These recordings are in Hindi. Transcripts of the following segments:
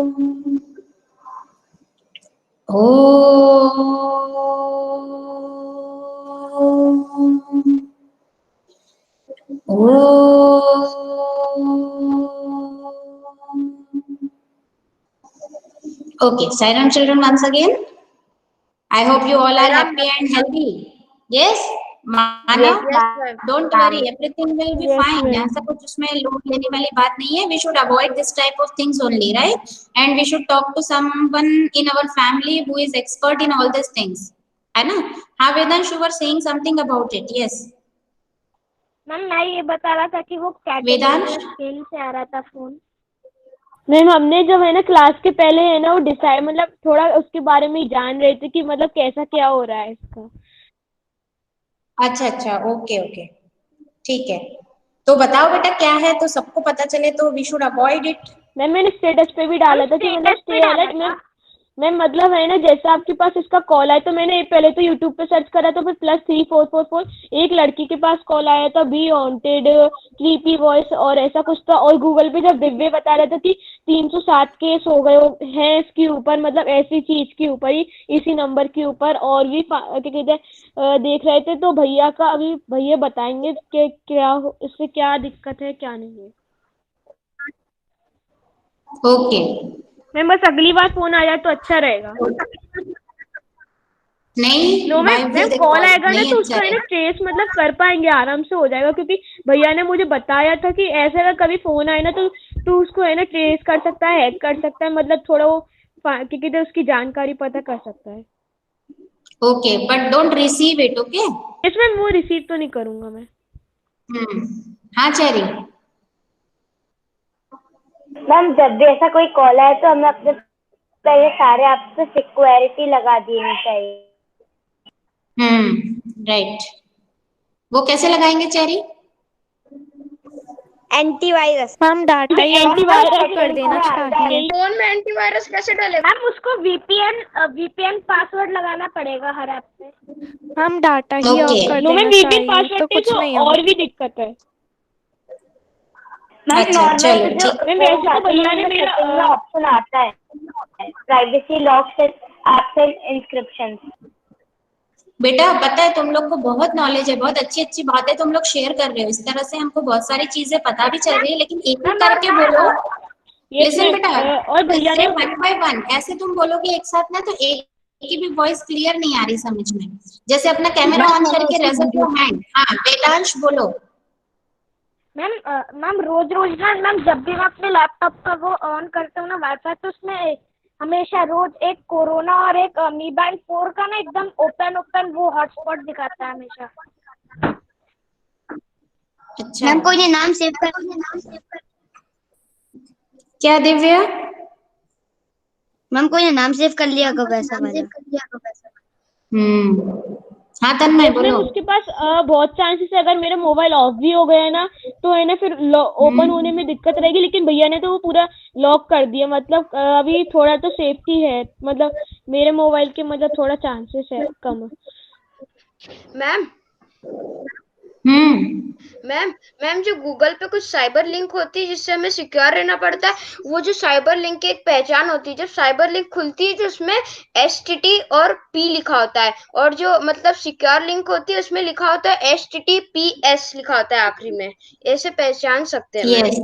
Okay, silent children once again. I hope you all are happy and healthy. Yes, Manav, don't worry, everything will be Yes, fine. ma'am. ऐसा कुछ उसमें लोड लेने वाली बात नहीं है. We should avoid this type of things only, right? And we should talk to someone in our family who is expert in all these things. है ना? हाँ, Vedansh, you were saying something about it. Yes. Ma'am मैं ये बता रहा था कि वो कैटेगरी स्केल से आ रहा था फोन। मैम हमने जब है ना क्लास के पहले है ना वो डिसाइड मतलब थोड़ा उसके बारे में जान रहे थे कि मतलब कैसा क्या हो रहा है इसका। अच्छा अच्छा, ओके ओके, ठीक है. तो बताओ बेटा क्या है, तो सबको पता चले, तो we should avoid it. Ma'am मैंने स्टेटस पे भी डाला था कि मतलब स्टे अलर्ट। मैम मतलब है ना जैसा आपके पास इसका कॉल आया तो मैंने पहले तो यूट्यूब पे सर्च करा तो फिर +3444 एक लड़की के पास कॉल आया था, बी वांटेड, क्रीपी वॉइस और ऐसा कुछ था। और गूगल पे जब दिव्य बता रहा था कि 307 केस हो गए हैं इसके ऊपर, मतलब ऐसी चीज के ऊपर ही, इसी नंबर के ऊपर। और भी क्या कहते हैं देख रहे थे, तो भैया का अभी भैया बताएंगे कि क्या इससे क्या दिक्कत है क्या नहीं है। ओके मैम बस अगली बार फोन आ जाए तो अच्छा रहेगा। नहीं नो भाई, मैम कॉल आएगा ना नहीं तो अच्छा उसका है ना रहेगा. ट्रेस मतलब कर पाएंगे, आराम से हो जाएगा। क्योंकि भैया ने मुझे बताया था कि ऐसे अगर कभी फोन आए ना तो उसको है ना ट्रेस कर सकता है, हैक कर सकता है, मतलब थोड़ा वो क्योंकि तो उसकी जानकारी पता कर सकता है। Okay, but don't receive it. Okay, इसमें वो रिसीव तो नहीं करूंगा मैं। हाँ चेरी. मैम जब भी ऐसा कोई कॉल आए तो हमें अपने पहले सारे ऐप्स पे सिक्योरिटी लगा देनी चाहिए। राइट. वो कैसे लगाएंगे चेरी? एंटीवायरस। हम डाटा ही एंटीवायरस कर देना चाहिए। फोन में एंटीवायरस कैसे डालेगा? मैम उसको वीपीएन पासवर्ड लगाना पड़ेगा हर ऐप पे। हम डाटा ही ऑफ Okay. कर नो मैम देना वीपीएन चाहिए पासवर्ड तो पे कुछ तो नहीं होगा। और भी दिक्कत है। मैम अच्छा चलो ठीक. मैम वैसे तो भैया ने मेरा ऑप्शन आता है privacy locks and apps and inscription. बेटा पता है तुम लोग को बहुत नॉलेज है, बहुत अच्छी अच्छी बातें तुम लोग शेयर कर रहे हो. इस तरह से हमको बहुत सारी चीजें पता भी चल रही है, लेकिन एक एक करके बोलो. लिसन बेटा, और भैया ने वन बाय वन ऐसे तुम बोलोगे एक साथ ना, तो एक की भी वॉइस क्लियर नहीं आ रही समझ में. जैसे अपना कैमरा ऑन करके रेजर योर हैंड. हाँ वेदांश बोलो. मैम रोज ना मैम जब भी मैं अपने लैपटॉप का वो ऑन करता हूँ ना वाईफाई, तो उसमें हमेशा रोज एक कोरोना और एक मी बैंड 4 का ना एकदम ओपन वो हॉटस्पॉट दिखाता है हमेशा। अच्छा मैम कोई नाम सेव कर क्या दिव्या? मैम कोई नाम सेव कर लिया होगा वैसा वाला। हाँ तन्मय मैम बोलो. उसके पास बहुत चांसेस है अगर मेरा मोबाइल ऑफ भी हो गया ना तो है ना फिर ओपन होने में दिक्कत रहेगी। लेकिन भैया ने तो वो पूरा लॉक कर दिया, मतलब अभी थोड़ा तो सेफ्टी है, मतलब मेरे मोबाइल के मतलब थोड़ा चांसेस है कम। मैम मैम जो गूगल पे कुछ साइबर लिंक होती है जिससे हमें सिक्योर रहना पड़ता है, वो जो साइबर लिंक की एक पहचान होती है, जब साइबर लिंक खुलती है तो उसमें STT और P लिखा होता है, और जो मतलब सिक्योर लिंक होती है उसमें लिखा होता है HTTPS लिखा होता है आखिरी में. ऐसे पहचान सकते हैं मैम. यस.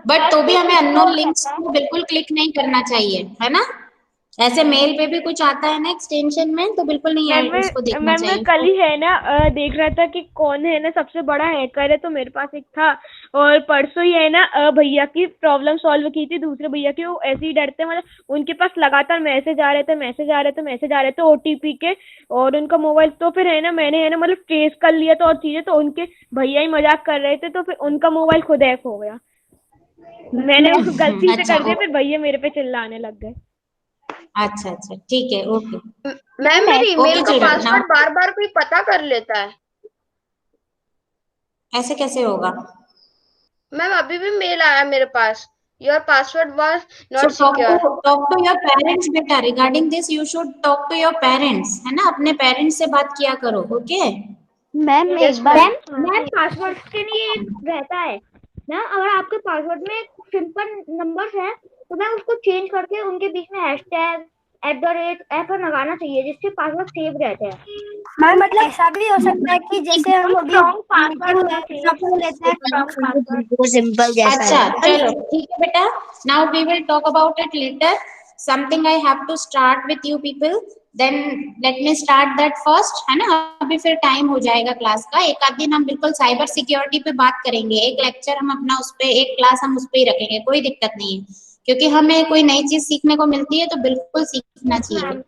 बट तो भी हमें अननोन लिंक्स को बिल्कुल क्लिक नहीं करना चाहिए, है ना? ऐसे मेल पे भी कुछ आता है ना एक्सटेंशन में, तो बिल्कुल नहीं उसको देखना मैं चाहिए. कल ही है ना देख रहा था कि कौन है ना सबसे बड़ा हैकर है, तो मेरे पास एक था। और परसों ही है ना भैया की प्रॉब्लम सॉल्व की थी, दूसरे भैया की। वो ऐसे ही डरते, मतलब उनके पास लगातार मैसेज आ रहे थे OTP के, और उनका मोबाइल तो फिर है ना मैंने है ना मतलब ट्रेस कर लिया था और चीजें, तो उनके भैया ही मजाक कर रहे थे तो फिर उनका मोबाइल खुद हैक हो गया। मैंने वो गलती से अच्छा कर दिया, फिर भैया मेरे पे चिल्लाने लग गए। अच्छा अच्छा ठीक है. ओके मैम मेरे ईमेल ओके का चिल्ड्रन. पासवर्ड बार बार कोई पता कर लेता है. ऐसे कैसे होगा? मैम अभी भी मेल आया मेरे पास, your password was So not secure. talk to your parents बेटा. Regarding this you should talk to your parents, है ना? अपने पेरेंट्स से बात किया करो. ओके मैम Yes, एक बार ma'am. मैम पासवर्ड के लिए एक रहता है ना, अगर आपके पासवर्ड में सिंपल नंबर्स है तो मैम उसको चेंज करके उनके बीच में हैशटैग ऐसा लगाना चाहिए जिससे पासवर्ड सेव रहते हैं। मैम मतलब ऐसा भी हो सकता है कि जैसे हम अभी स्ट्रॉन्ग पासवर्ड होना चाहिए। सब लेते हैं स्ट्रॉन्ग पासवर्ड। वो सिंपल जैसा अच्छा है। चलो ठीक है बेटा, now we will talk about it later. Something I have to start with you people, then let me start that first, है ना. अभी फिर टाइम हो जाएगा क्लास का. एक आध दिन हम बिल्कुल साइबर सिक्योरिटी पे बात करेंगे, एक लेक्चर हम अपना उस पे, एक क्लास हम उस पे ही रखेंगे, कोई दिक्कत नहीं है, क्योंकि हमें कोई नई चीज सीखने को मिलती है तो बिल्कुल सीखना चाहिए.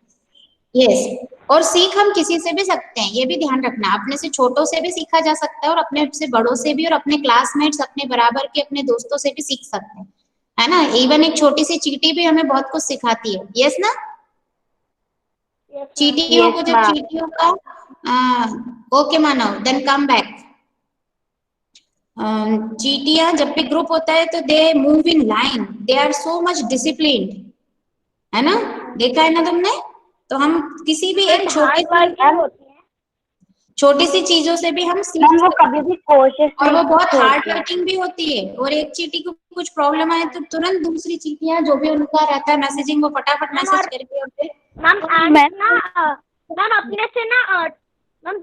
यस, और सीख हम किसी से भी सकते हैं, ये भी ध्यान रखना. अपने से छोटों से भी सीखा जा सकता है और अपने से बड़ों से भी, और अपने क्लासमेट्स, अपने बराबर के अपने दोस्तों से भी सीख सकते हैं, है ना. इवन एक छोटी सी चींटी भी हमें बहुत कुछ सिखाती है. यस ना. चींटियों को जब चींटियों का ओके मानो, देन कम बैक. चींटियां जब भी ग्रुप होता है तो they move in line, they are so much disciplined, है ना. देखा है ना तुमने. तो हम किसी भी एक छोटी सी चीजों से भी हम सीख वो कभी भी कोशिश और वो बहुत नहीं हार्ड छोड़ती। वर्किंग भी होती है. और एक चींटी को कुछ प्रॉब्लम आए तो तुरंत दूसरी चींटियां जो भी उनका रहता है मैसेजिंग, वो फटाफट मैसेज करके और फिर मैम अपने से ना मैम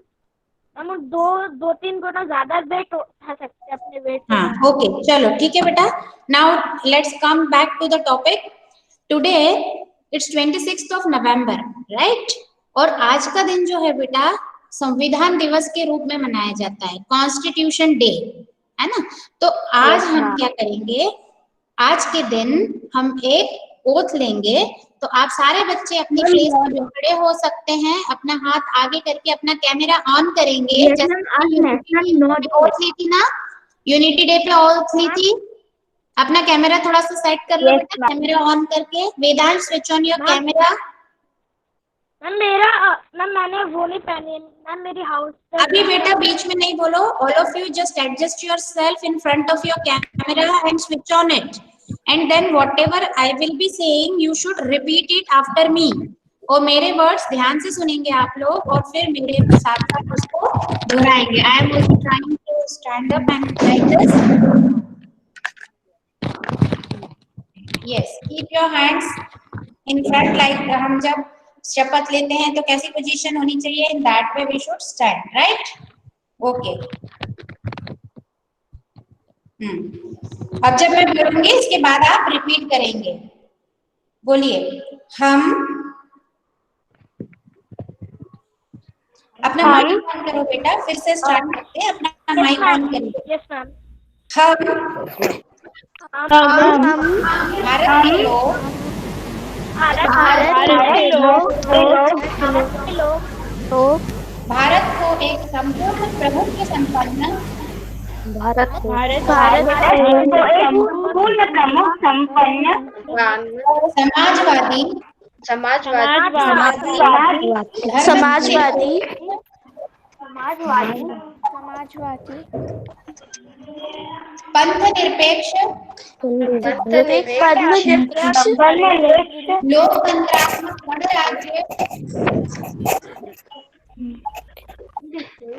हम दो तीन गुना ज्यादा वेट उठा सकते हैं अपने वेट से। हाँ ओके चलो ठीक है बेटा. Now let's come back to the topic. Today it's 26th of November, राइट. और आज का दिन जो है बेटा संविधान दिवस के रूप में मनाया जाता है, कॉन्स्टिट्यूशन डे, है ना. तो आज हम क्या करेंगे, आज के दिन हम एक ओथ लेंगे. तो आप सारे बच्चे अपनी प्लेस पर खड़े हो सकते हैं, अपना हाथ आगे करके अपना कैमरा ऑन करेंगे. जैसे ओथ ली थी ना, यूनिटी डे पे ओथ ली थी. अपना कैमरा थोड़ा सा सेट कर लो बेटा, कैमरा ऑन करके. Vedant switch on your camera. Ma'am मैंने वो नहीं पहनी मैम, मेरी हाउस अभी बेटा बीच में नहीं बोलो. All of you just adjust yourself in front of your camera and switch on it, and then whatever I will be saying you should repeat it after me. और मेरे वर्ड्स ध्यान से सुनेंगे आप लोग और फिर मेरे साथ साथ उसको दोहराएंगे. I am also trying to stand up and like this. Yes, keep your hands in front. Like हम जब शपथ लेते हैं तो कैसी पोजीशन होनी चाहिए, in that way we should stand, right. Okay. अब जब मैं बोलूंगी इसके बाद आप रिपीट करेंगे. बोलिए. हम. अपना माइक ऑन करो बेटा, फिर से स्टार्ट करते हैं. अपना माइक ऑन करिए. Yes ma'am. हम भारत के लोग भारत को एक संपूर्ण प्रभुत्व संपन्न समाजवादी पंथ निरपेक्ष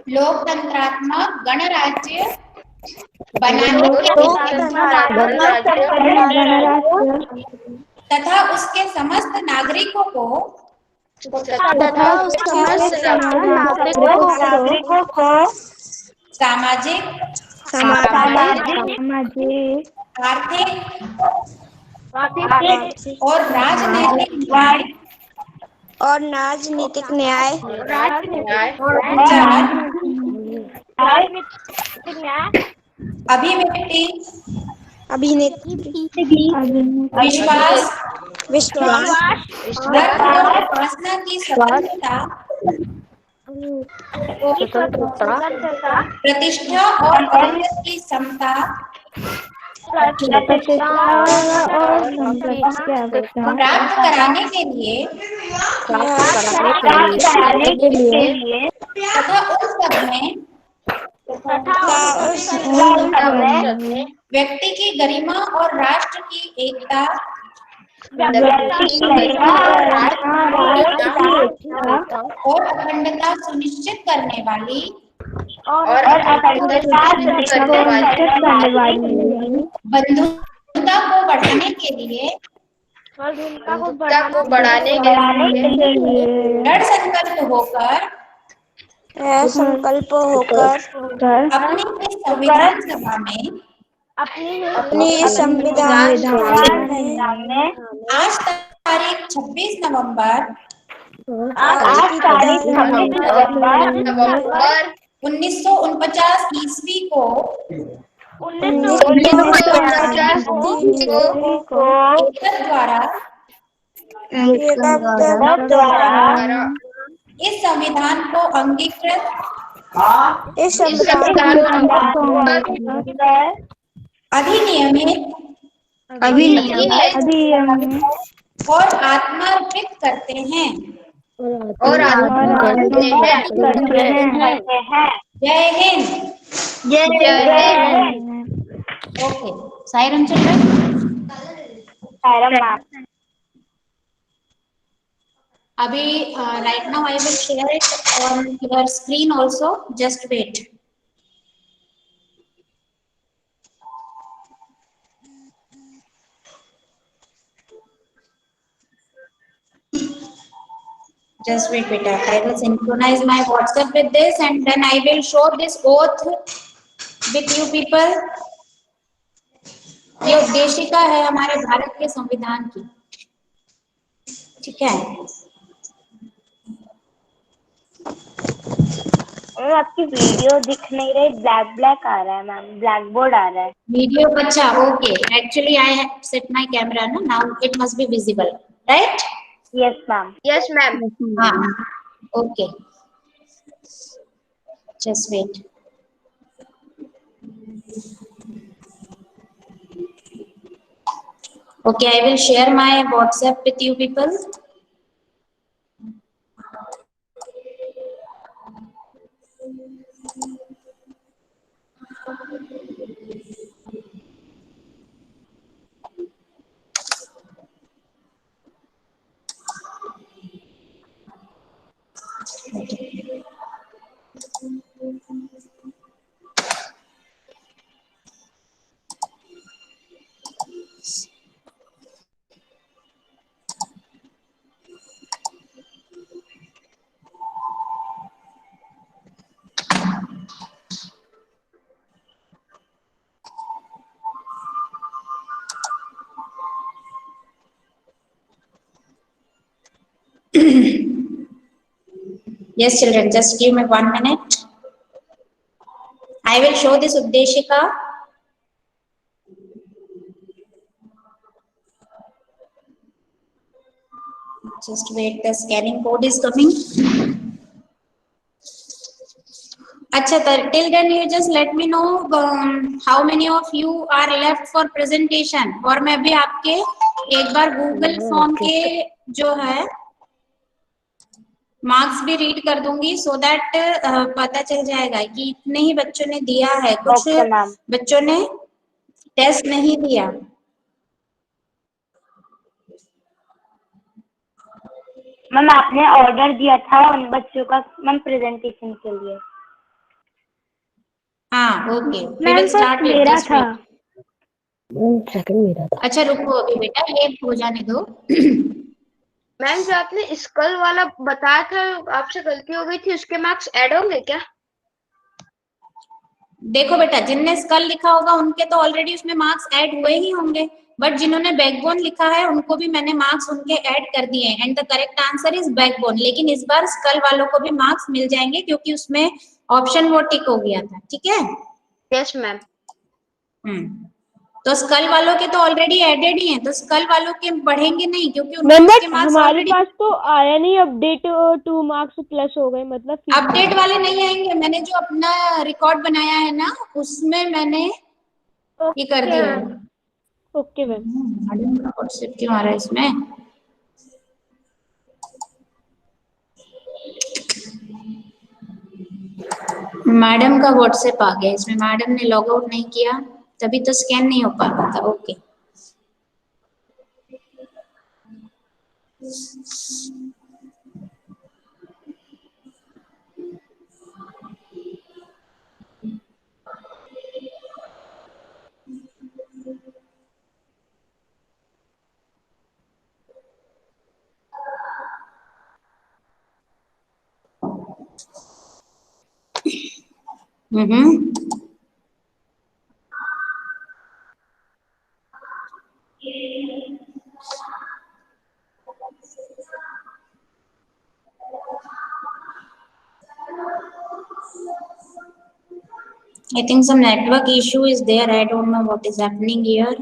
लोकतंत्रात्मक गणराज्य बनाने तथा उसके समस्त नागरिकों को सामाजिक आर्थिक और राजनीतिक न्याय अभिव्यक्ति विश्वास धर्म और उपासना की स्वतंत्रता प्रतिष्ठा और औरत की समता प्राप्त कराने के लिए तथा उस सब में व्यक्ति की गरिमा और राष्ट्र की एकता और अखंडता सुनिश्चित करने वाली बंधुता को बढ़ाने के लिए और उनका को बंधुता को बढ़ाने के लिए दृढ़ संकल्प होकर संकल्प होकर अपनी इस संविधान सभा में अपनी संविधान में आज तारीख 26 नवंबर आज की तारीख 26 नवंबर नवंबर 1949 ईस्वी को 1950 को को एकक द्वारा द्वारा इस संविधान को अंगीकृत इस इस संविधान संविधान को अधिनियमित और आत्मार्पित करते हैं। और आत्मा करते हैं। जय हिंद। जय हिंद। ओके, सायरन चल रहा है अभी। Right now I will share it on your screen also, just wait. Just wait, beta. I will synchronize my WhatsApp with this, and then I will show this oath with you people. ये उद्देशिका है हमारे भारत के संविधान की, ठीक है। आपकी वीडियो दिख नहीं रही, ब्लैक आ रहा है मैम, ब्लैक बोर्ड आ रहा है वीडियो अच्छा, okay. Actually I have set my camera ना, now it must be visible, right? Yes ma'am. Yes ma'am. हाँ, okay, just wait. Okay, I will share my WhatsApp with you people. Yes, children, just give me 1 minute. I will show this Uddeshika. Just wait, the scanning code is coming. अच्छा, till then you just let me know how many of you are left for presentation. और मैं भी आपके एक बार गूगल फॉर्म के जो है मार्क्स भी रीड कर दूंगी, सो दैट पता चल जाएगा कि इतने ही बच्चों ने दिया है, कुछ बच्चों ने टेस्ट नहीं दिया। मैम आपने ऑर्डर दिया था उन बच्चों का मैम प्रेजेंटेशन के लिए। हाँ, okay, we will start with this. Second मेरा था। अच्छा रुको अभी बेटा, ये हो जाने दो। मैम जो आपने स्कल वाला बताया था, आपसे गलती हो गई थी, उसके मार्क्स ऐड होंगे क्या? देखो बेटा, जिनने स्कल लिखा होगा उनके तो ऑलरेडी उसमें मार्क्स ऐड हुए ही होंगे, बट जिन्होंने बैकबोन लिखा है उनको भी मैंने मार्क्स उनके ऐड कर दिए हैं, and the correct answer is backbone. लेकिन इस बार स्कल वालों को भी मार्क्स मिल जाएंगे क्योंकि उसमें ऑप्शन वो टिक हो गया था, ठीक है? Yes ma'am. तो स्कल वालों के तो ऑलरेडी एडेड ही हैं, तो स्कल वालों के बढ़ेंगे नहीं क्योंकि उनके मार्क्स हमारे ऑलरेडी। पास तो आया नहीं अपडेट, 2 मार्क्स प्लस हो गए, मतलब अपडेट वाले नहीं आएंगे। मैंने जो अपना रिकॉर्ड बनाया है ना, उसमें मैंने ये कर दिया है। Okay ma'am. मैडम का व्हाट्सएप क्यों आ रहा है इसमें? मैडम का व्हाट्सएप आ गया इसमें, मैडम ने लॉग आउट नहीं किया तभी तो स्कैन नहीं हो पा रहा था। Okay, Mm-hmm. I think some network issue is there. I don't know what is happening here.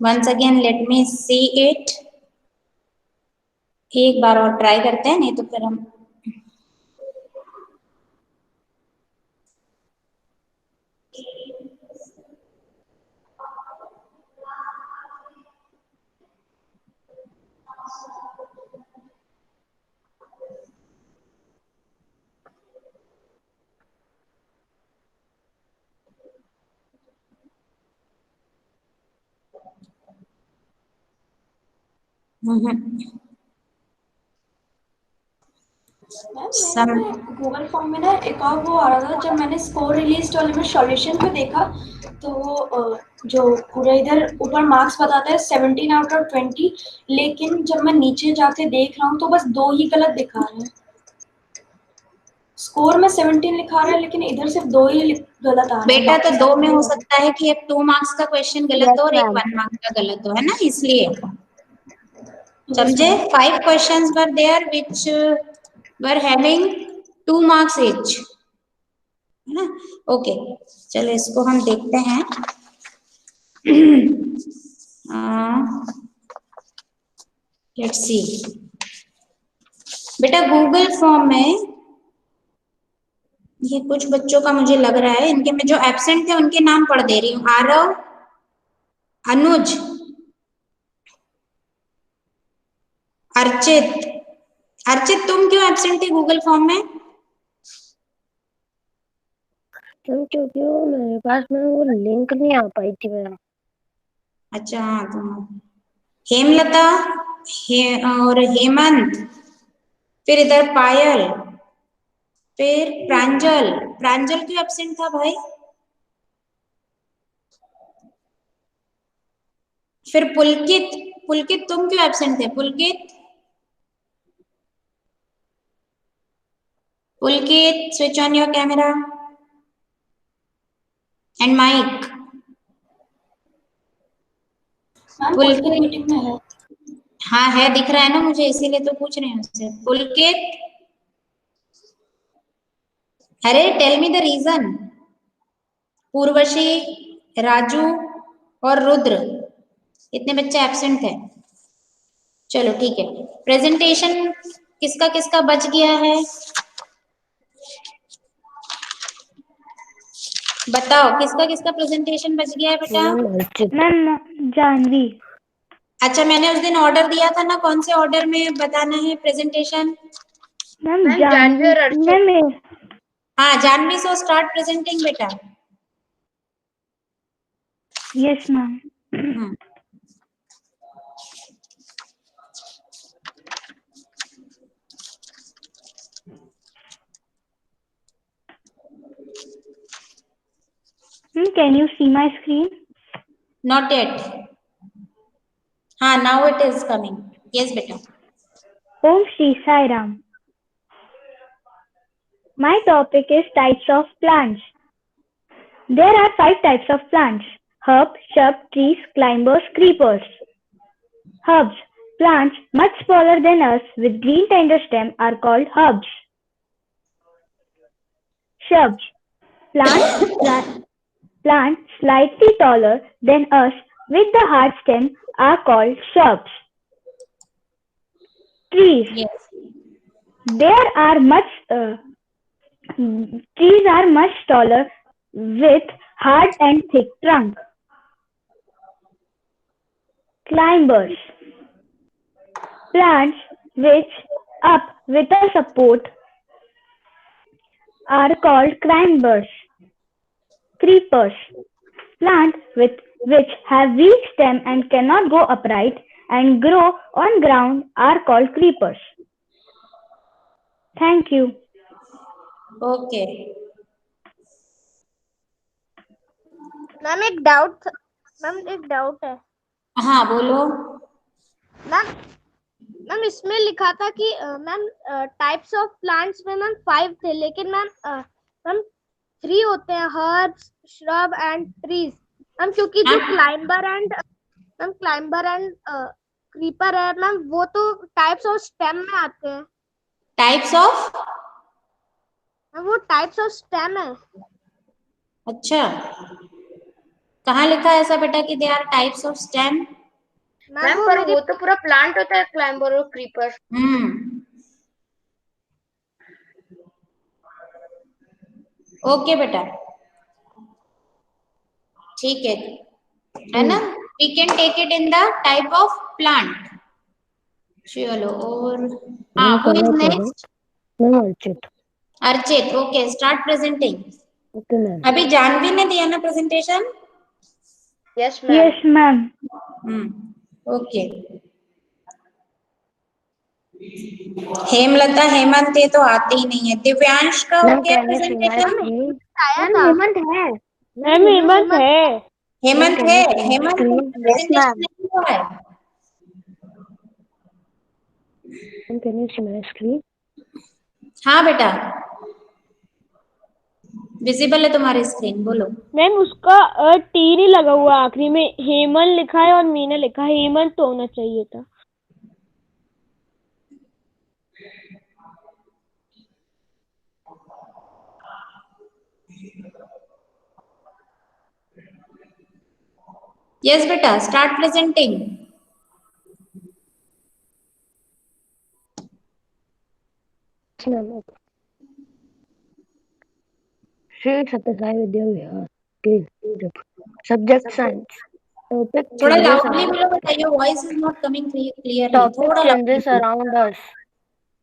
Once again, let me see it. एक बार और ट्राई करते हैं, नहीं तो फिर हम मैम मेरे में गूगल फॉर्म में ना एक और वो आ रहा था, जब मैंने स्कोर रिलीज वाले में सॉल्यूशन में देखा तो जो पूरा इधर ऊपर मार्क्स बताता है 17/20, लेकिन जब मैं नीचे जाके देख रहा हूँ तो बस 2 ही गलत दिखा रहे हैं। स्कोर में 17 लिखा रहा है लेकिन इधर सिर्फ 2 ही गलत आ रहा है। बेटा तो 2 में हो सकता है कि एक 2 मार्क्स का क्वेश्चन गलत हो और एक 1 मार्क्स का गलत हो, है ना, इसलिए समझे। 5 questions were there which were having 2 marks each, है ना। ओके, चलो इसको हम देखते हैं। लेट्स सी बेटा, गूगल फॉर्म में ये कुछ बच्चों का मुझे लग रहा है, इनके में जो एब्सेंट थे उनके नाम पढ़ दे रही हूँ। आरव, अनुज, अर्चित। अर्चित तुम क्यों एब्सेंट थे गूगल फॉर्म में? क्योंकि मेरे पास में वो लिंक नहीं आ पाई थी मेरा। अच्छा हाँ, तुम। हेमलता, और हेमंत, फिर इधर पायल, फिर प्रांजल। प्रांजल क्यों एब्सेंट था भाई? फिर पुलकित। पुलकित तुम क्यों एब्सेंट थे? Pulkit, Pulkit switch on your camera and mic. Pulkit meeting में है। हाँ है, दिख रहा है ना मुझे, इसीलिए तो पूछ रहे हैं उससे। पुलकित, अरे tell me the reason. Purvashi, Raju और रुद्र, इतने बच्चे एब्सेंट थे। चलो ठीक है, प्रेजेंटेशन किसका किसका बच गया है बताओ, किसका किसका प्रेजेंटेशन बच गया है बेटा? मैम जानवी। अच्छा, मैंने उस दिन ऑर्डर दिया था ना, कौन से ऑर्डर में बताना है प्रेजेंटेशन? मैम जानवी और अर्चित। मैम हाँ, जानवी, सो स्टार्ट प्रेजेंटिंग बेटा। Yes ma'am. Can you see my screen? Not yet. हाँ, now it is coming. Yes बेटा। Om Shri Sai Ram. My topic is types of plants. There are 5 types of plants: herb, shrub, trees, climbers, creepers. Herbs. Plants much smaller than us with green tender stem are called herbs. Shrubs. Plants slightly taller than us with the hard stem are called shrubs. Trees. Yes. Trees are much taller with hard and thick trunk. Climbers. Plants which up with a support are called climbers. Creepers. Plants which have weak stem and cannot go upright and grow on ground are called creepers. Thank you. Okay. Ma'am एक डाउट मैम एक डाउट है हाँ बोलो। मैम। मैम इसमें लिखा था कि मैम टाइप्स ऑफ प्लांट्स में मैम 5 थे, लेकिन मैम 3 होते हैं, herbs, shrub and trees. Ma'am क्योंकि जो क्लाइंबर एंड क्रीपर है मैम, वो तो टाइप्स ऑफ स्टेम में आते हैं। टाइप्स ऑफ, मैम वो टाइप्स ऑफ स्टेम है। अच्छा कहाँ लिखा है ऐसा बेटा कि they are types of stem? Ma'am पर वो तो पूरा प्लांट होता है, क्लाइंबर और क्रीपर। ओके बेटा, ठीक है ना? We can take it in the type of plant. चलो और हाँ, who is next? Ma'am Archit. Archit, okay start presenting. Okay ma'am. अभी जानवी ने दिया ना presentation? Yes ma'am. Ma'am. Okay. Hemlata, Hemant ये तो आते ही नहीं है। दिव्यांश का हो गया प्रेजेंटेशन? हेमंत है। मैम हेमंत है। हेमंत है, हेमंत screen? प्रेजेंटेशन नहीं हुआ है। Can you see my screen? हाँ बेटा, विजिबल है तुम्हारी स्क्रीन, बोलो। मैम उसका टी नहीं लगा हुआ, आखिरी में हेमंत लिखा है और मीना लिखा है, हेमंत तो होना चाहिए था। यस बेटा, स्टार्ट प्रेजेंटिंग। श्री सत्यसाई विद्या विहार के सब्जेक्ट साइंस। टॉपिक थोड़ा लाउडली बोलो बेटा, your voice is not coming clearly. Topic changes around us,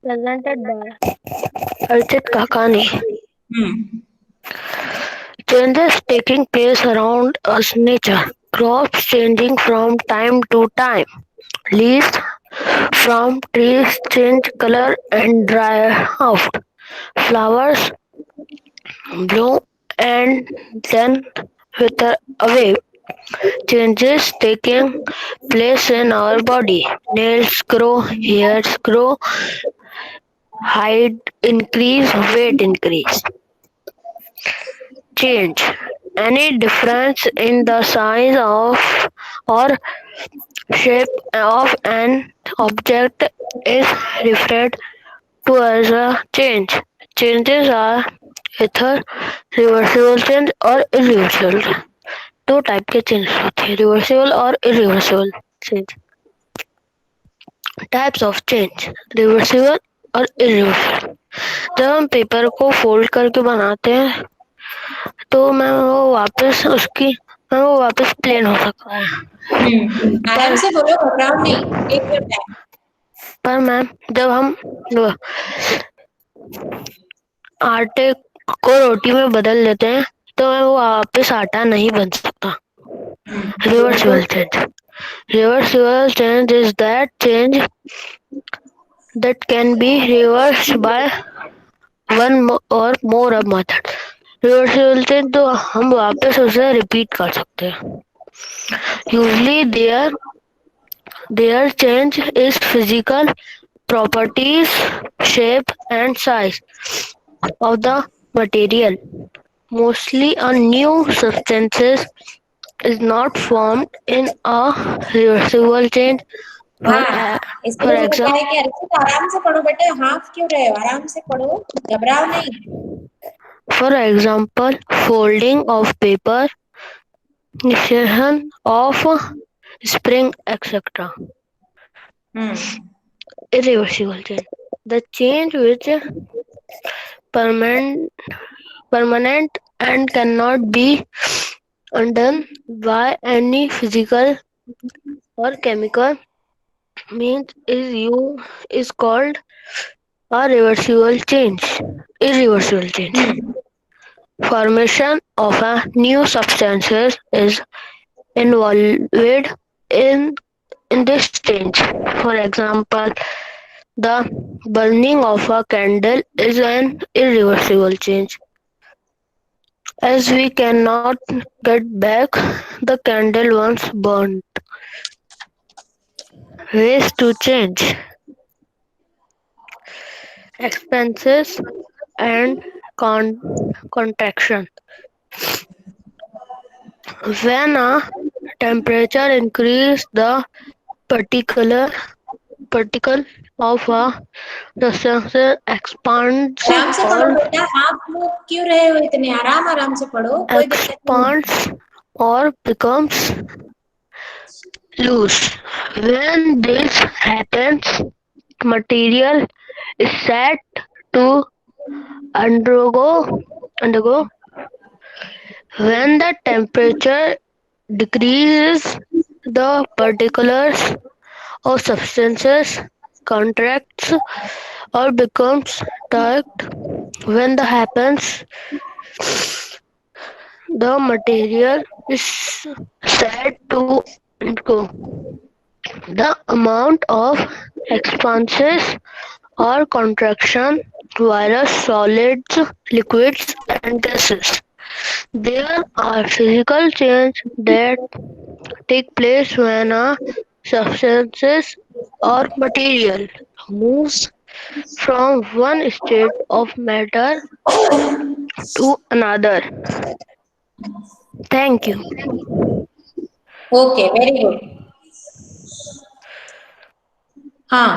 presented by Archit Kakani. Changes taking place around us nature. Crops changing from time to time. Leaves from trees change color and dry out. Flowers bloom and then wither away. Changes taking place in our body. Nails grow, hairs grow, height increase, weight increase. Change. Any difference in the size of or shape of an object is referred to as a change. Changes are either reversible change or irreversible. दो टाइप के चेंज होते हैं, रिवर्सिबल और irreversible change. Types of change, reversible और इरिवर्सिबल। जब हम पेपर को फोल्ड करके बनाते हैं तो मैम वो वापस प्लेन हो सकता है। आराम से बोलो, घबराओ नहीं, टेक योर टाइम। पर मैम जब हम आटे को रोटी में बदल देते हैं तो मैम वो वापस आटा नहीं बन सकता। Reversible change. Reversible change is that change that can be reversed by one or more method. Reversible change तो हम वापस उसे रिपीट कर सकते हैं। Usually their change is physical properties, shape and size of the material. Mostly a new substances is not formed in a reversible change. इसके लिए बताया कि अर्चित आराम से पढ़ो बेटे, हाफ क्यों रहे हो, आराम से पढ़ो, घबराओ नहीं। For example, folding of paper, insertion of spring, etc. Irreversible change. The change which permanent and cannot be undone by any physical or chemical means is called a reversible change. Irreversible change. Formation of a new substances is involved in this change. For example, the burning of a candle is an irreversible change. as we cannot get back the candle once burnt. Ways to change expenses and contraction. When a temperature increases, the particle of a substance expands आराम से पढ़ो or बेटा, आप लोग क्यों रहे हो इतने, आराम आराम से पढ़ो, कोई दिक्कत नहीं है। expands or becomes loose. When this happens, material is said to undergo. When the temperature decreases, the particles or substances contracts or becomes tight. When that happens, the material is said to undergo. The amount of expansion or contraction via solids, liquids, and gases. There are physical changes that take place when a substance or material moves from one state of matter to another. Thank you. Okay, very good. हाँ,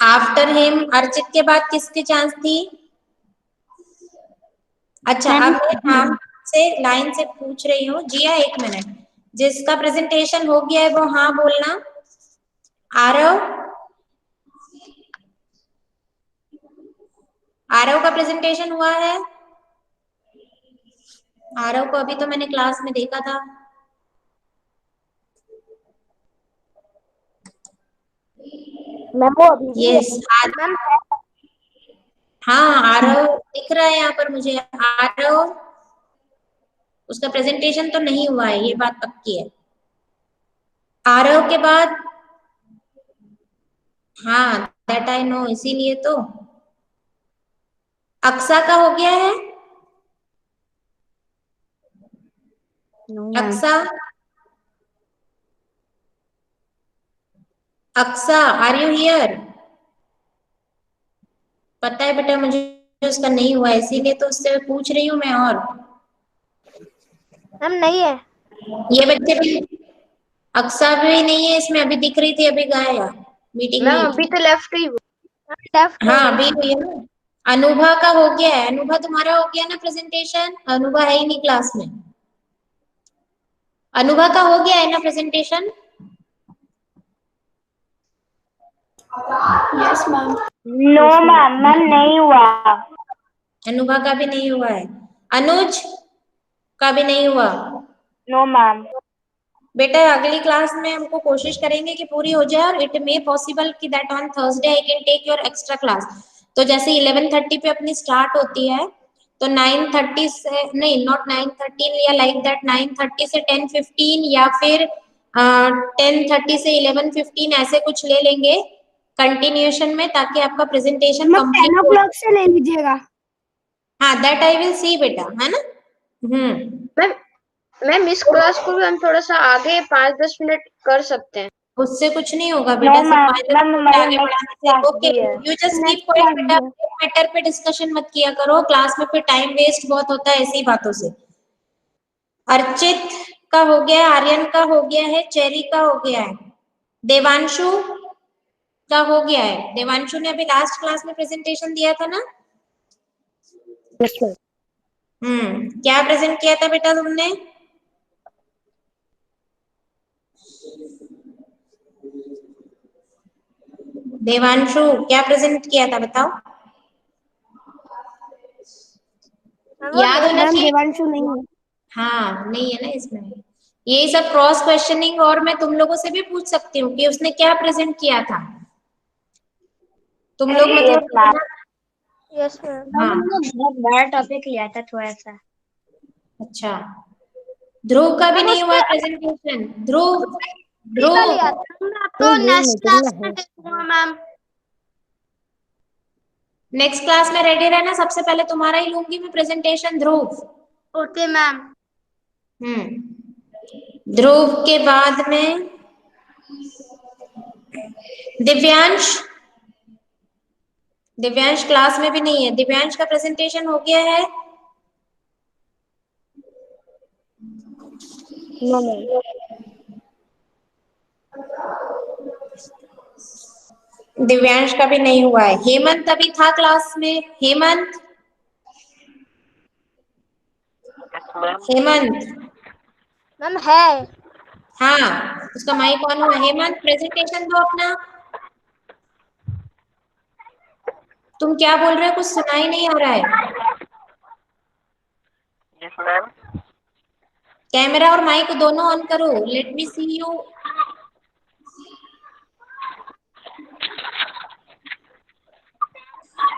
आफ्टर हिम अर्चित के बाद किसकी चांस थी? अच्छा, अब मैं नाम से लाइन से पूछ रही हूँ। जिया, एक मिनट, जिसका प्रेजेंटेशन हो गया है वो हाँ बोलना। आरव, आरव का प्रेजेंटेशन हुआ है? आरव को अभी तो मैंने क्लास में देखा था। मैम वो अभी यस, हाँ आरव दिख रहा है यहाँ पर मुझे। आरव, उसका प्रेजेंटेशन तो नहीं हुआ है, ये बात पक्की है। आरव के बाद, हाँ दैट आई नो, इसीलिए तो। अक्सा का हो गया है? Aqsa, Aqsa, are you here? पता है बेटा मुझे उसका नहीं हुआ, इसीलिए तो उससे पूछ रही हूँ मैं। और मैम नहीं है। ये बच्चे भी, अक्सा भी नहीं है इसमें, अभी दिख रही थी, अभी गाया मीटिंग मैम में। अभी तो लेफ्ट ही लेफ्ट हाँ अभी हुई है ना। अनुभा का हो गया है? अनुभा तुम्हारा हो गया ना प्रेजेंटेशन? अनुभा है ही नहीं क्लास में। अनुभा का हो गया है ना presentation? Yes ma'am. No ma'am, ma'am नहीं हुआ। अनुभा का भी नहीं हुआ है। अनुज का भी नहीं हुआ। No ma'am. बेटा अगली क्लास में हमको कोशिश करेंगे कि पूरी हो जाए, और इट मे पॉसिबल कि that on Thursday I can take your extra class. तो जैसे 11:30 पे अपनी स्टार्ट होती है, तो 9:30 से नहीं, नॉट 9:30 या लाइक दैट, 9:30 से 10:15 या फिर 10:30 से 11:15 ऐसे कुछ ले लेंगे कंटिन्यूएशन में, ताकि आपका प्रेजेंटेशन कंप्लीट हो। 10 o'clock से ले लीजिएगा। हाँ दैट आई विल सी बेटा, है ना। मैम इस क्लास को भी हम थोड़ा सा आगे 5-10 मिनट कर सकते हैं। उससे कुछ नहीं होगा बेटा, नो मैम, मैम हमारी नेक्स्ट क्लास ओके भी है। यू जस्ट कीप क्वाइट बेटा, मैटर पे डिस्कशन मत किया करो क्लास में, फिर टाइम वेस्ट बहुत होता है ऐसी बातों से। अर्चित का हो गया, आर्यन का हो गया है, चेरी का हो गया है, देवांशु का हो गया है। देवांशु ने अभी लास्ट क्लास में प्रेजेंटेशन दिया था ना? क्या प्रेजेंट किया था बेटा तुमने? देवांशु क्या प्रेजेंट किया था बताओ? याद होना चाहिए। देवांशु नहीं है। हाँ नहीं है ना इसमें। यही सब क्रॉस क्वेश्चनिंग, और मैं तुम लोगों से भी पूछ सकती हूँ कि उसने क्या प्रेजेंट किया था। तुम लोग मतलब यस मैम। हाँ बहुत बड़ा टॉपिक लिया था थोड़ा सा। अच्छा, ध्रुव का भी नहीं हुआ प्रेजेंटेशन। ध्रुव, ध्रुव आपको नेक्स्ट क्लास में दे दूंगा मैम। नेक्स्ट क्लास में रेडी रहना। सबसे पहले तुम्हारा ही लूंगी मैं presentation, Dhruv. Okay ma'am. Dhruv के बाद में दिव्यांश। दिव्यांश क्लास में भी नहीं है। दिव्यांश का प्रेजेंटेशन हो गया है? No ma'am. दिव्यांश का भी नहीं हुआ है। हेमंत अभी था क्लास में। हेमंत, हेमंत। मैम है। हाँ, उसका माइक ऑन हुआ। हेमंत प्रेजेंटेशन दो अपना। तुम क्या बोल रहे हो? कुछ सुनाई नहीं आ रहा है। कैमरा और माइक दोनों ऑन करो। Let me see you.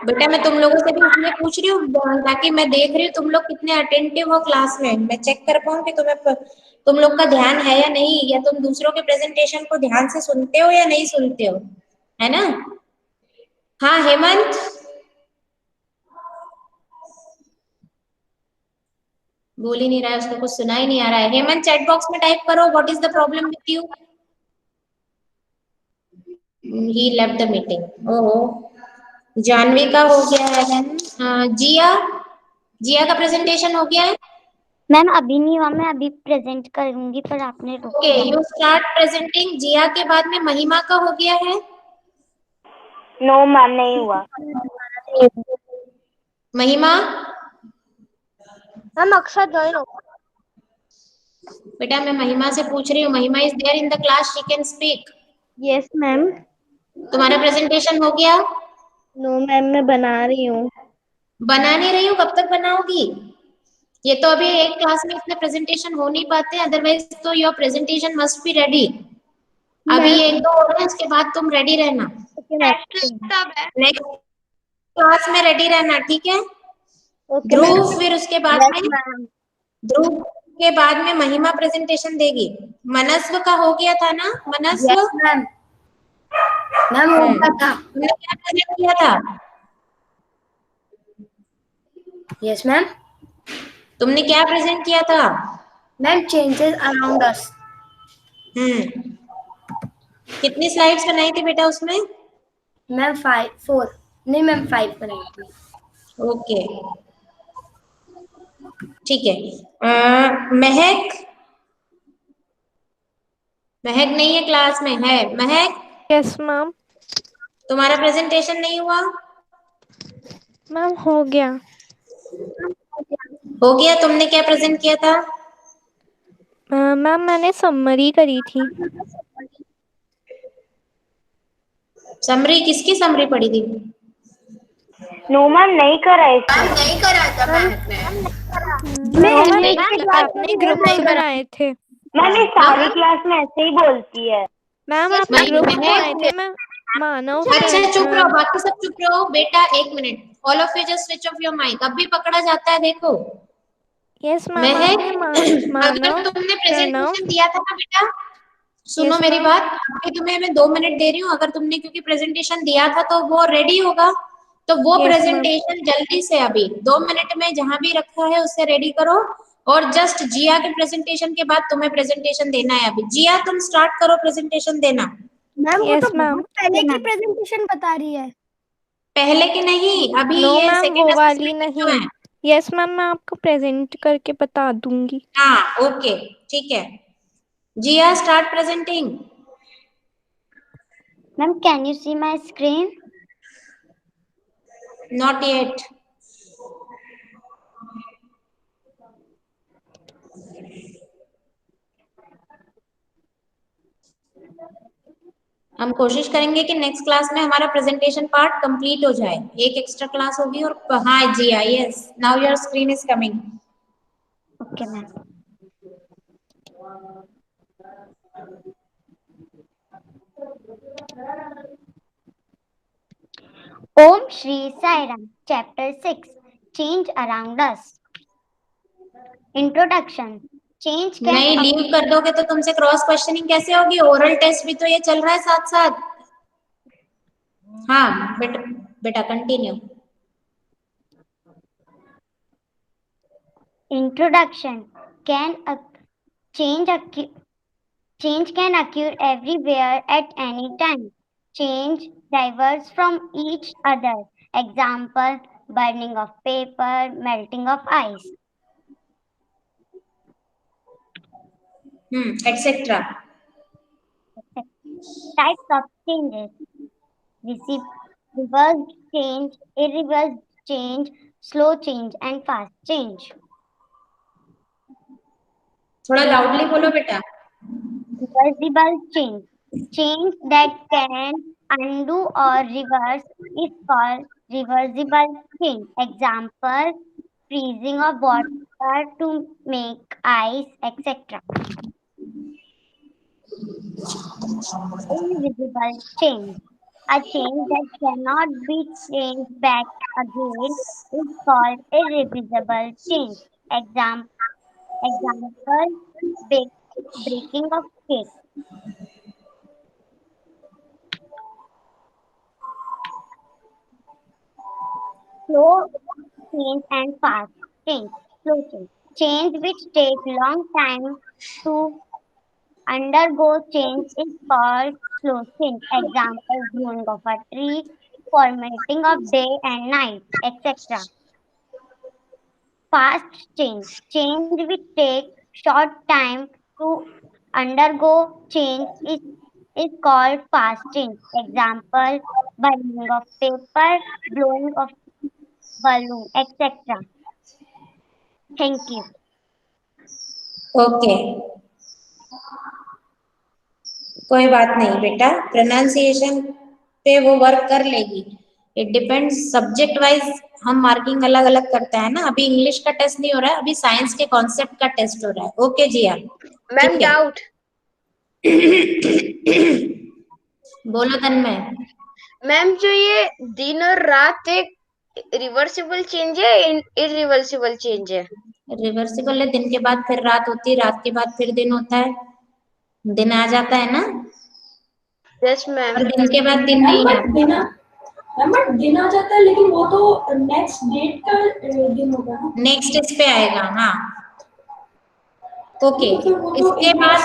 बेटा मैं तुम लोगों से भी इसलिए पूछ रही हूँ ताकि मैं देख रही हूँ तुम लोग कितने अटेंटिव हो क्लास में। मैं चेक कर पाऊँ कि तुम लोग का ध्यान है या नहीं, या तुम दूसरों के प्रेजेंटेशन को ध्यान से सुनते हो या नहीं सुनते हो, है ना? हाँ हेमंत, बोल ही नहीं रहा है, उसको कुछ सुना ही नहीं आ रहा है। हेमंत चैट बॉक्स में टाइप करो what is the problem with you. He left the meeting. ओहो, जानवी का हो गया है। जिया, जिया का प्रेजेंटेशन हो गया है? मैम अभी नहीं हुआ, मैं अभी प्रेजेंट करूंगी पर आपने रोक ओके, दिया। You start presenting. जिया के बाद में महिमा का हो गया है? नो मैम, नहीं हुआ। महिमा, मैम अक्षर ज्वाइन हो। बेटा मैं महिमा से पूछ रही हूँ। Mahima is there in the class, she can speak. Yes ma'am. तुम्हारा प्रेजेंटेशन हो गया? नो मैम, मैं बना रही हूँ। बना नहीं रही हूँ, कब तक बनाओगी? ये तो अभी एक क्लास में इतने प्रेजेंटेशन हो नहीं पाते, अदरवाइज तो your presentation must be ready. अभी ये एक दो हो रहे हैं, उसके बाद तुम रेडी रहना। नेक्स्ट क्लास में रेडी रहना, ठीक है? ध्रुव, फिर उसके बाद में ध्रुव के बाद में महिमा प्रेजेंटेशन देगी। मनस्व का हो गया था ना? मनस्व मैम हो गया था। तुमने क्या प्रेजेंट किया था? Yes ma'am. तुमने क्या प्रेजेंट किया था? Ma'am changes around us. कितनी स्लाइड्स बनाई थी बेटा उसमें? मैम 4 नहीं मैम 5 बनाई थी। ओके ठीक है। महक, महक नहीं है क्लास में, है महक? Yes ma'am. तुम्हारा प्रेजेंटेशन नहीं हुआ? मैम हो गया। हो गया। तुमने क्या प्रेजेंट किया था? मैम मैंने समरी करी थी। समरी? किसकी समरी पड़ी थी? नो मैम, नहीं करा इसमें। नहीं करा था आपने ग्रुप में बनाए थे। मैम ये सारी क्लास में ऐसे ही बोलती है। मैम आपने ग्रुप में बनाए थे। मैं मानव अच्छा चुप रहो, बाकी सब चुप रहो। बेटा एक minute, all of you just switch off your mic. अब भी पकड़ा जाता है, देखो। Yes ma'am. महक, आपने अगर तुमने प्रेजेंटेशन दिया था ना बेटा, सुनो मेरी बात। अभी तुम्हें मैं 2 मिनट दे रही हूँ। अगर तुमने क्योंकि प्रेजेंटेशन दिया था तो वो रेडी होगा, तो वो प्रेजेंटेशन जल्दी से अभी 2 मिनट में जहां भी रखा है उससे रेडी करो। और जस्ट जिया के प्रेजेंटेशन के बाद तुम्हें प्रेजेंटेशन देना है। अभी जिया तुम स्टार्ट करो प्रेजेंटेशन देना। मैम वो तो मैम। बहुत पहले की प्रेजेंटेशन बता रही है। पहले की नहीं, अभी नो ये मैम सेकंड वो वाली असेसमेंट जो नहीं। है। यस मैम, मैं आपको प्रेजेंट करके बता दूंगी। हाँ ओके ठीक है। Jiya start presenting. Ma'am can you see my screen? Not yet. हम कोशिश करेंगे कि नेक्स्ट क्लास में हमारा प्रेजेंटेशन पार्ट कंप्लीट हो जाए। एक एक्स्ट्रा क्लास होगी। और हाँ Jiya, yes now your screen is coming. Okay ma'am. Om Shri Sai Ram, chapter 6, change around us. Introduction. Change नहीं, लीव कर दोगे तो तुमसे क्रॉस क्वेश्चनिंग कैसे होगी? ओरल टेस्ट भी तो ये चल रहा है साथ साथ। हाँ बेटा, बेटा continue. Introduction. Change change can occur everywhere at any time. Change diverges from each other. Example: burning of paper, melting of ice. Etc. Types of changes: reversed change, irreversible change, slow change, and fast change. थोड़ा लाउडली बोलो बेटा. Reversible change. Change that can undo or reverse is called reversible change. Example: freezing of water to make ice, etc. Invisible change. A change that cannot be changed back again is called irreversible change. Example: breaking of cake. Slow change and fast change. Slow change. Change which take long time to undergo change is called slow change. Example: growing of a tree, formatting of day and night, etc. Fast change. Change which take short time to undergo change is called fast change. Example: burning of paper, blowing of balloon, etc. Thank you. Okay, कोई बात नहीं बेटा, प्रोनाउंसिएशन पे वो वर्क कर लेगी. इट डिपेंड्स सब्जेक्ट वाइज, हम मार्किंग अलग अलग करते हैं ना. अभी इंग्लिश का टेस्ट नहीं हो रहा है, अभी साइंस के कॉन्सेप्ट का टेस्ट हो रहा है. ओके जी आप. Ma'am doubt. बोलो तन्मय. मैम जो ये दिन और रात एक रिवर्सिबल चेंज है, इरिवर्सिबल चेंज है? रिवर्सिबल है, दिन के बाद फिर रात होती है, रात के बाद फिर दिन होता है, दिन आ जाता है ना. Yes ma'am. और दिन के बाद दिन नहीं आता. बट दिन आ जाता है, लेकिन वो तो नेक्स्ट डेट का दिन होगा ना. नेक्स्ट इस पे आएगा. हाँ ओके. इसके बाद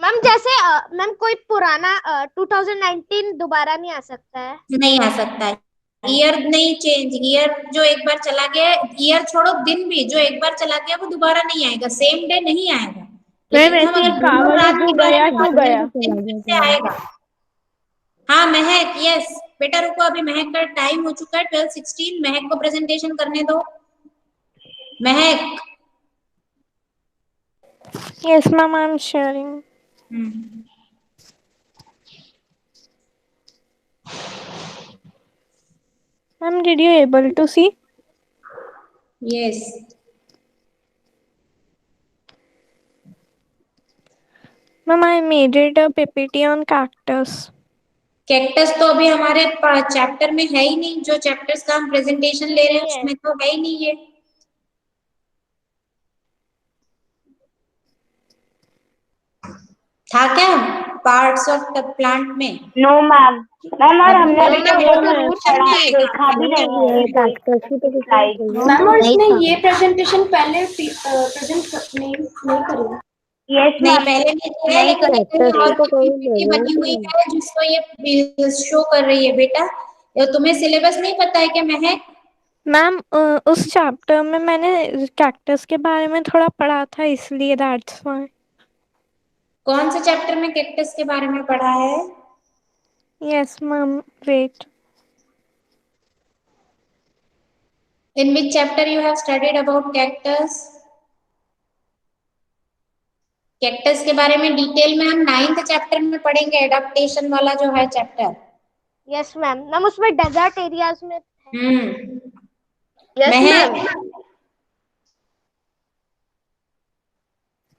मैम जैसे मैम कोई पुराना 2019 दोबारा नहीं आ सकता है? नहीं आ सकता है. ईयर नहीं चेंज, ईयर जो एक बार चला गया, ईयर छोड़ो, दिन भी जो एक बार चला गया वो दोबारा नहीं आएगा, सेम डे नहीं आएगा. मैम लेकिन हम ऐसी अगर कहावत रात जो के बारे गया में सो बात गया. करें तो से आएगा. हाँ महक, यस बेटा रुको, अभी महक का टाइम हो चुका है 12:16. महक को प्रेजेंटेशन करने दो. महक. Yes, ma'am, I'm sharing. Ma'am, did you able to see? Yes. Ma'am, I made it a PPT on cactus. Cactus तो अभी हमारे चैप्टर में है ही नहीं. जो चैप्टर्स का हम प्रेजेंटेशन ले रहे हैं उसमें तो है ही नहीं ये. था क्या पार्ट्स ऑफ द प्लांट में? No ma'am. मैम और हमने अभी तक वो देखा भी नहीं है. मैम और इसने ये प्रेजेंटेशन पहले प्रेजेंट नहीं करी. यस नहीं पहले नहीं किया है, लेकिन एक और पीपीटी बनी हुई है जिसको ये शो कर रही है बेटा. तुम्हें सिलेबस नहीं पता है क्या महक? मैम उस चैप्टर में मैंने कैक्टस के बारे में थोड़ा पढ़ा था, इसलिए दैट्स व्हाई. कौन से चैप्टर में कैक्टस के बारे में पढ़ा है? Yes ma'am, wait. In which chapter you have studied about cactus? Cactus के बारे में डिटेल में हम 9th चैप्टर में पढ़ेंगे, एडाप्टेशन वाला जो है चैप्टर. Yes ma'am. मैम उसमें डेजर्ट एरियाज में. Yes ma'am.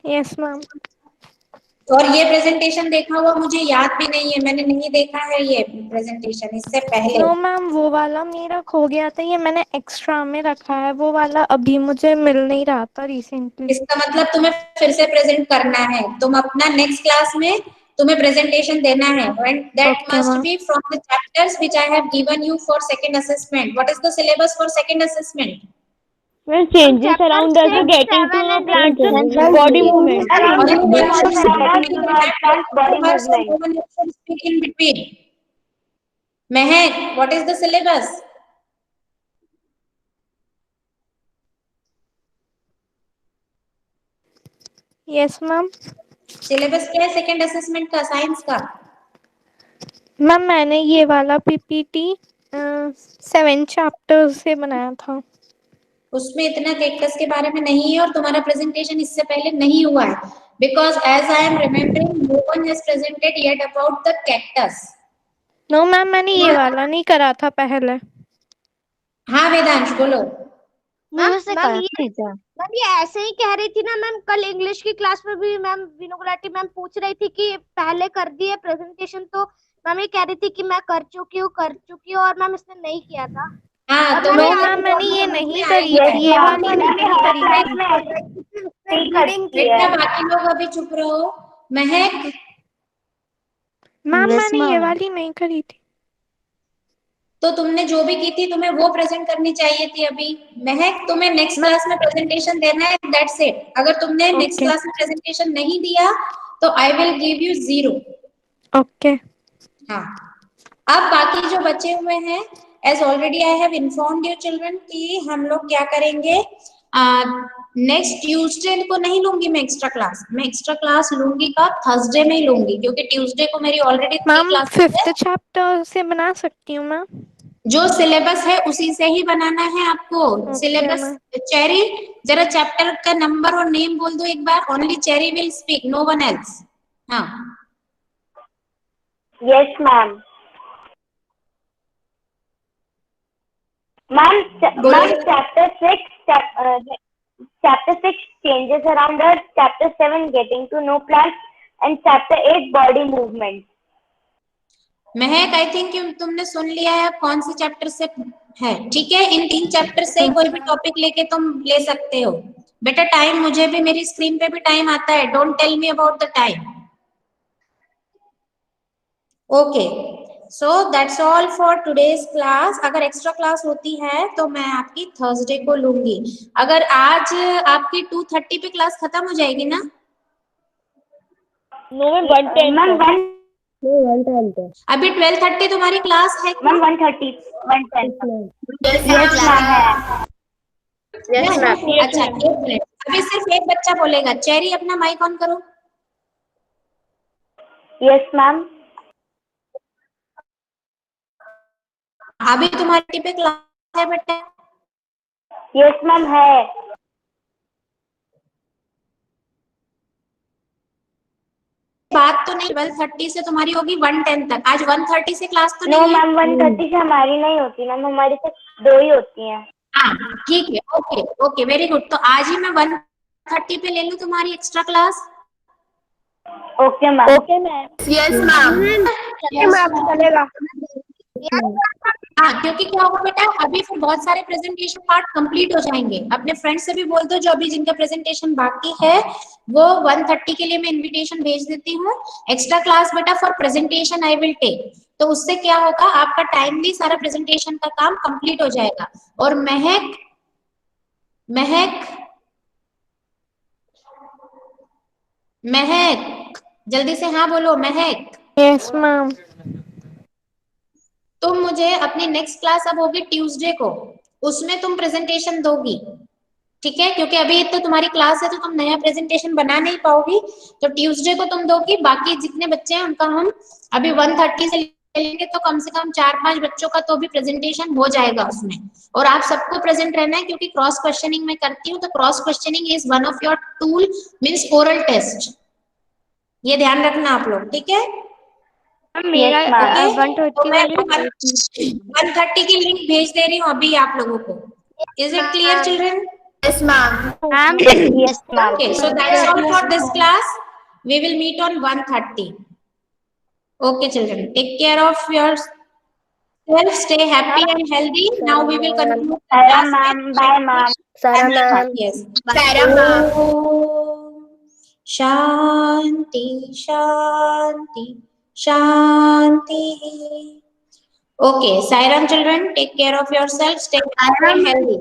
Yes ma'am. और ये प्रेजेंटेशन देखा हुआ मुझे याद भी नहीं है, मैंने नहीं देखा है ये प्रेजेंटेशन इससे पहले. नो मैम, वो वाला मेरा खो गया था, ये मैंने एक्स्ट्रा में रखा है. वो वाला अभी मुझे मिल नहीं रहा था रिसेंटली. इसका मतलब तुम्हें फिर से प्रेजेंट करना है. तुम अपना नेक्स्ट क्लास में तुम्हें प्रेजेंटेशन देना है, and that must be from the chapters which I have given you for second assessment. What is the syllabus for second assessment? When changes around us are getting to know plants body movement. Body movement. No one else should speak in between. Mehak, what is the syllabus? Yes ma'am. Syllabus क्या है सेकंड असेसमेंट का, साइंस का? मैम मैंने ये वाला पीपीटी 7 चैप्टर्स से बनाया था। उसमें इतना कैक्टस के बारे में नहीं है और तुम्हारा प्रेजेंटेशन इससे पहले नहीं हुआ है, because as I am remembering no one has presented yet about the cactus. No ma'am मैंने ये वाला नहीं करा था पहले। हाँ वेदांश बोलो। मैम ये ऐसे ही कह रही थी ना मैम, कल इंग्लिश की क्लास में भी मैम वीनू गुलाटी मैम पूछ रही थी कि पहले कर दिए प्रेजेंटेशन, तो मैम ये कह रही थी कि मैं कर चुकी हूँ और मैम इसने नहीं किया था। हाँ तो नो मैम मैंने ये नहीं करी थी, ये वाली नहीं करी थी। बाकी लोग अभी चुप रहो। महक मैम मैंने ये वाली नहीं करी थी। तो तुमने जो भी की थी तुम्हें वो प्रेजेंट करनी चाहिए थी अभी। महक तुम्हें नेक्स्ट क्लास में प्रेजेंटेशन देना है, दैट्स इट। अगर तुमने नेक्स्ट क्लास में प्रेजेंटेशन नहीं दिया तो I will give you 0। Okay हाँ, अब बाकी जो बचे हुए हैं, as already I have informed you children कि हम लोग क्या करेंगे। नेक्स्ट ट्यूसडे को नहीं लूंगी मैं एक्स्ट्रा क्लास, मैं एक्स्ट्रा क्लास लूंगी का थर्सडे में ही लूंगी, क्योंकि ट्यूसडे को मेरी ऑलरेडी 3 क्लास है। 5th चैप्टर से बना सकती हूँ मैं। जो सिलेबस है उसी से ही बनाना है आपको। सिलेबस चेरी जरा चैप्टर का नंबर और नेम बोल दो एक बार। Only Cherry will speak, no one else. हाँ yes ma'am. Ma'am chapter 6 changes around us, chapter 7 getting to know plants, and chapter 8 body movement. Mahak I think तुमने सुन लिया है कौन से चैप्टर से है, ठीक है। इन 3 चैप्टर से कोई भी टॉपिक लेके तुम ले सकते हो। बेटा टाइम, मुझे भी मेरी स्क्रीन पे भी टाइम आता है, don't tell me about the time. Okay so that's all for today's class. अगर एक्स्ट्रा क्लास होती है तो मैं आपकी थर्सडे को लूंगी। अगर आज आपकी 2:30 पे क्लास खत्म हो जाएगी ना? नो मैम 1:10 अभी 12:30 तुम्हारी क्लास है क्या? 1:30 यस मैम। अच्छा एक मिनट, अभी सिर्फ एक बच्चा बोलेगा। चेरी अपना माइक ऑन करो। Yes ma'am. अभी तुम्हारी पे क्लास है बेटा? यस मैम है। बात तो नहीं, 12:30 से तुम्हारी होगी 1:10 तक। आज 1:30 से क्लास तो नो नहीं है? मैम 1:30 से हमारी नहीं होती मैम, हमारी सिर्फ 2 ही होती हैं। हाँ ठीक है, ओके ओके वेरी गुड। तो आज ही मैं 1:30 पे ले लूं तुम्हारी extra class? Okay ma'am. Okay ma'am. Yes ma'am चलेगा। हाँ क्योंकि क्या होगा बेटा, अभी फिर बहुत सारे प्रेजेंटेशन पार्ट कंप्लीट हो जाएंगे। अपने फ्रेंड से भी बोल दो जो अभी जिनका प्रेजेंटेशन बाकी है, वो 1:30 के लिए मैं इनविटेशन भेज देती हूँ। एक्स्ट्रा क्लास बेटा for presentation I will take. तो उससे क्या होगा, आपका टाइमली सारा प्रेजेंटेशन का काम कंप्लीट हो जाएगा। और महक जल्दी से हाँ बोलो महक। Yes ma'am. तुम मुझे अपनी नेक्स्ट क्लास अब होगी ट्यूसडे को, उसमें तुम प्रेजेंटेशन दोगी, ठीक है। क्योंकि अभी तो तुम्हारी क्लास है तो तुम नया प्रेजेंटेशन बना नहीं पाओगी, तो ट्यूसडे को तुम दोगी। बाकी जितने बच्चे हैं उनका हम अभी 1:30 से लेंगे, तो कम से कम 4-5 बच्चों का तो भी प्रेजेंटेशन हो जाएगा उसमें। और आप सबको प्रेजेंट रहना है, क्योंकि क्रॉस क्वेश्चनिंग में करती हूँ, तो cross questioning is one of your tool means oral test. ये ध्यान रखना आप लोग, ठीक है। मेरा 1:30 की लिंक भेज दे रही हूँ अभी आप लोगों को। Is it clear children? Yes ma'am. Yes ma'am. Okay, so that's all for this class. We will meet on 1:30. Okay, children. Take care of yourself. Stay happy and healthy. Now we will conclude the Sarah class. ma'am, bye ma'am. Sarah ma'am. Yes. Sarah ma'am. Om Shanti Shanti Shanti. Okay, Sairam children, take care of yourself. Stay happy and healthy.